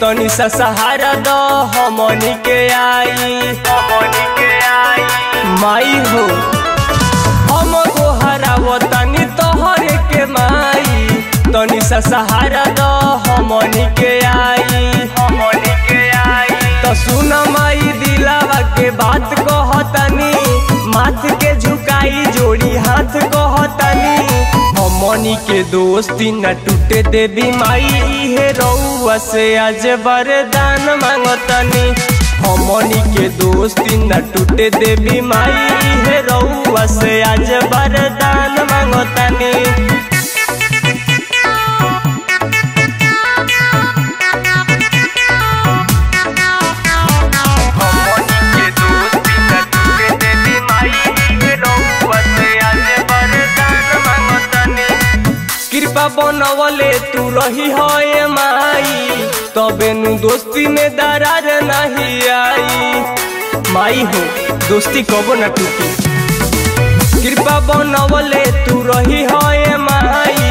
तनी सा सहारा दो हमनी के आई माई हो। हम गोहरावो तनी तोहरे के माई, तनी सा सहारा दो हमनी के आई। तो सुन माई दिलावा के बात कहतनी, माथ के झुकाई जोड़ी हाथ कहतनी। हमनी के दोस्ती न टूटे देवी माई, हे रउआ से आज वरदान मांगतनी। हमनी के दोस्ती न टूटे देवी माई, हे रउआ से आज वरदान मांगतनी। कृपा बनवले तू रही है माई, तबे नु दोस्ती में दरार नहीं आई। माई हो दोस्ती कबो न टूटी, कृपा बनवले तू रही है माई,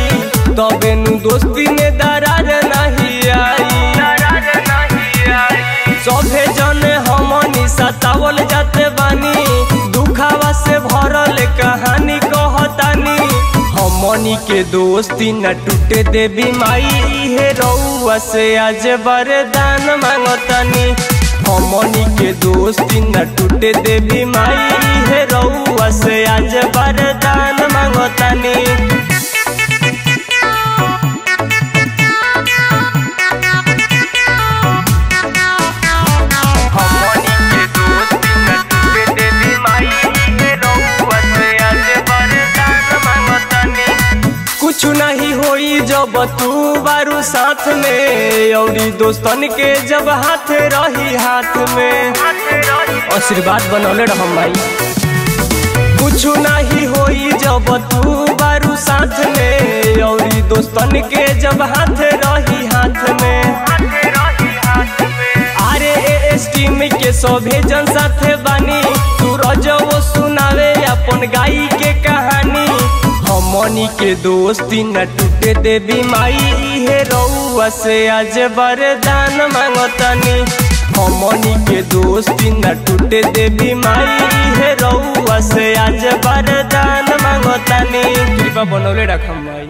तबे नु दोस्ती में दरार नहीं आई। सभे जने हमनी सतावल जाते बानी, दुखावा से भरल कहानी कहतानी। हमनी के दोस्ती न टूटे देवी माई, हे रउआ से आज वरदान मांगतनी। हमनी के दोस्ती न टूटे देवी माई, हे रउआ से आज वरदान मांगतनी। कुछ नहीं होई जब तू बारू साथ में, औरी दोस्तन के जब हाथ रही हाथ में। आशीर्वाद बनौले रह माई। कुछ नहीं होई जब तू बारू साथ में, औरी दोस्तन के जब हाथ रही हाथ में। टीम के सभे जन साथे बानी, सूरज वो सुनावे अपन गाई के कहानी। हमनी के दोस्ती न टूटे देवी माई, हे रउआ से आज वरदान मांगतनी। हमनी के दोस्ती न टूटे देवी माई, हे रउआ से आज वरदान मांगतनी। कृपा बनौले रख माई।